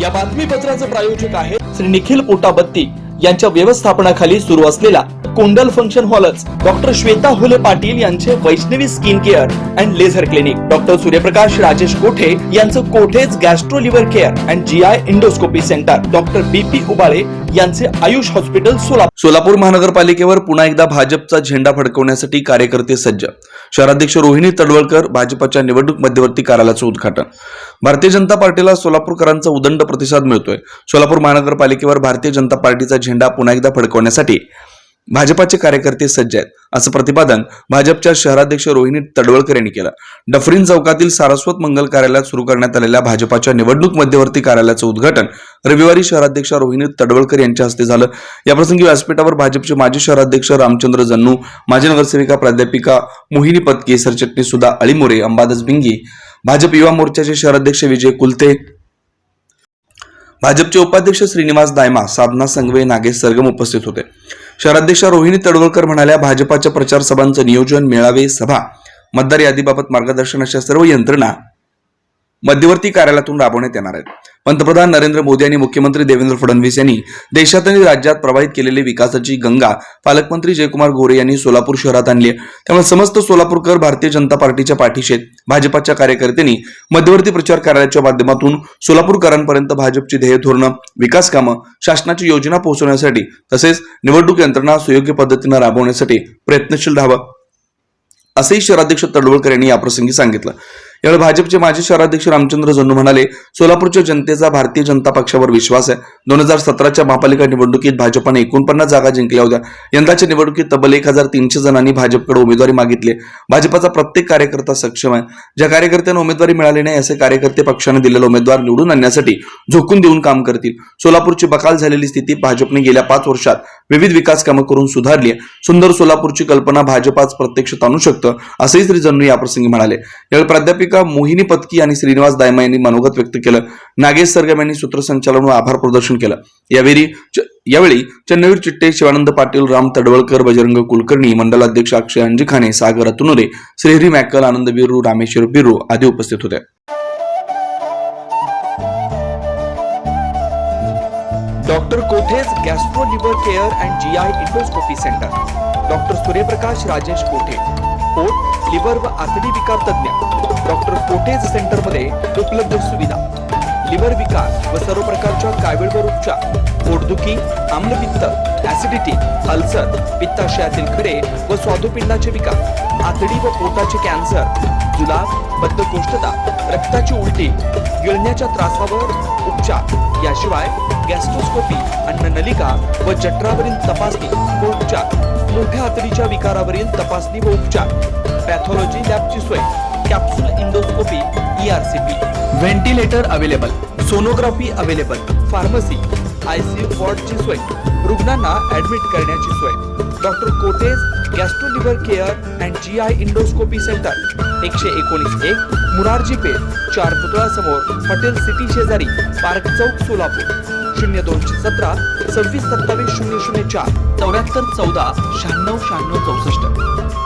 या बातमीपत्राचे प्रायोजक आहे श्री निखिल पोटाबत्ती यांच्या व्यवस्थापनाखाली सुरू असलेला कोंडल फंक्शन हॉलच, डॉक्टर श्वेता हुले पाटील यांचे Vaishnavi skin care and laser clinic, doctor Suryaprakash Rajesh Kothe यांचं Kothe's gastro liver care and GI endoscopy centre, doctor BP Ubale यांचे आयुष हॉस्पिटल सोलापूर. सोलापूर महानगरपालिकेवर पुन्हा एकदा भाजपचा झेंडा फडकवण्यासाठी कार्यकर्ते सज्ज. शहराध्यक्ष रोहिणी तडवळकर भाजपच्या निवडणूक मध्यवर्ती कार्यालयाचं उद्घाटन. भारतीय जनता पार्टीला सोलापूरकरांचा उदंड प्रतिसाद मिळतोय. सोलापूर महानगरपालिकेवर भारतीय जनता पार्टीचा झेंडा पुन्हा एकदा फडकवण्यासाठी भाजपाचे कार्यकर्ते सज्ज आहेत, असं प्रतिपादन भाजपच्या शहराध्यक्ष रोहिणी तडवळकर यांनी केलं. डफरीन चौकातील सारस्वत मंगल कार्यालयात सुरू करण्यात आलेल्या भाजपाच्या निवडणूक मध्यवर्ती कार्यालयाचं उद्घाटन रविवारी शहराध्यक्ष रोहिणी तडवळकर यांच्या हस्ते झालं. याप्रसंगी व्यासपीठावर भाजपचे माजी शहराध्यक्ष रामचंद्र जन्नू, माजी नगरसेविका प्राध्यापिका मोहिनी पत्के, सरचिटणीस सुधा अळीमोरे, अंबादास बिंगी, भाजप युवा मोर्चाचे शहराध्यक्ष विजय कुलते, भाजपचे उपाध्यक्ष श्रीनिवास दायमा, साधना संघवे, नागेश सरगम उपस्थित होते. शहराध्यक्ष रोहिणी तडवळकर म्हणाल्या, भाजपाच्या प्रचार सभांचं नियोजन, मेळावे, सभा, मतदार यादीबाबत मार्गदर्शन अशा सर्व यंत्रणा मध्यवर्ती कार्यालयातून राबवण्यात येणार आहेत. पंतप्रधान नरेंद्र मोदी आणि मुख्यमंत्री देवेंद्र फडणवीस यांनी देशात आणि राज्यात प्रवाहित केलेली विकासाची गंगा पालकमंत्री जयकुमार गोरे यांनी सोलापूर शहरात आणली आहे. त्यामुळे समस्त सोलापूरकर भारतीय जनता पार्टीच्या पाठीशी आहेत. भाजपाच्या कार्यकर्त्यांनी मध्यवर्ती प्रचार कार्यालयाच्या माध्यमातून सोलापूरकरांपर्यंत भाजपची ध्येय धोरणं, विकास कामं, शासनाची योजना पोहोचवण्यासाठी तसेच निवडणूक यंत्रणा सुयोग्य पद्धतीने राबवण्यासाठी प्रयत्नशील राहावं, असेही शहराध्यक्ष तडवळकर यांनी याप्रसंगी सांगितलं. यावेळी भाजपचे माजी शहराध्यक्ष रामचंद्र जन्नू म्हणाले, सोलापूरच्या जनतेचा भारतीय जनता पक्षावर विश्वास आहे. 2017च्या महापालिका निवडणुकीत भाजपने 49 जागा जिंकल्या होत्या. यंदाच्या निवडणुकीत तब्बल 1300 जणांनी भाजपकडे उमेदवारी मागितली. भाजपचा प्रत्येक कार्यकर्ता सक्षम आहे. ज्या कार्यकर्त्यांना उमेदवारी मिळाली नाही असे कार्यकर्ते पक्षाने दिलेला उमेदवार निवडून आणण्यासाठी झोकून देऊन काम करतील. सोलापूरची बकाल झालेली स्थिती भाजपने गेल्या 5 वर्षात विविध विकास कामं करून सुधारली आहे. सुंदर सोलापूरची कल्पना भाजपाच प्रत्यक्षात आणू शकतं, असंही श्री जन्नू याप्रसंगी म्हणाले. यावेळी प्राध्यापिका मोहिनी पत्की आणि श्रीनिवास दायमा यांनी मनोगत व्यक्त केलं. नागेश सरगम यांनी सूत्रसंचालन व आभार प्रदर्शन केलं. यावेळी चन्नवीर चिट्टे, शिवानंद पाटील, राम तडवळकर, बजरंग कुलकर्णी, मंडलाध्यक्ष अक्षय अंजिखाने, सागर अतुनुरे, श्रीहरी मॅकल, आनंद बिरू, रामेश्वर बिरू आदी उपस्थित होते. डॉक्टर कोठेज gastro liver care and GI endoscopy centre, doctor Suryaprakash Rajesh कोठे, पोट, लिव्हर व आतडी विकार तज्ञ. डॉक्टर कोठेज सेंटरमध्ये उपलब्ध सुविधा: लिव्हर विकार व सर्व प्रकारच्या कावीळवर उपचार, पोटदुखी, आम्लपित्त, ऍसिडिटी, अल्सर, पित्ताशयातील खडे व स्वादुपिंडाचे विकार, आतडी व पोटाचे कॅन्सर, जुलाब, बद्धकोष्ठता, रक्ताची उलटी, गिळण्याच्या त्रासावर उपचार. याशिवाय गॅस्ट्रोस्कोपी, अन्ननलिका व जठरावरील तपासणी व उपचार, मोठ्या आतडीच्या विकारावरील तपासणी व उपचार, पॅथॉलॉजी लॅबची सोय, capsule endoscopy, ERCP, ventilator available, sonography available, pharmacy, ICU वॉर्डची सोय, रुग्णांना ऍडमिट करण्याची सोय. Doctor Kothe's gastro liver care and GI endoscopy centre, 119-1 Murarji Peth, 4 पुतळा समोर, हॉटेल सिटी शेजारी, पार्क चौक, सोलापूर. 0217 26 27 004 74 14 96 96 64.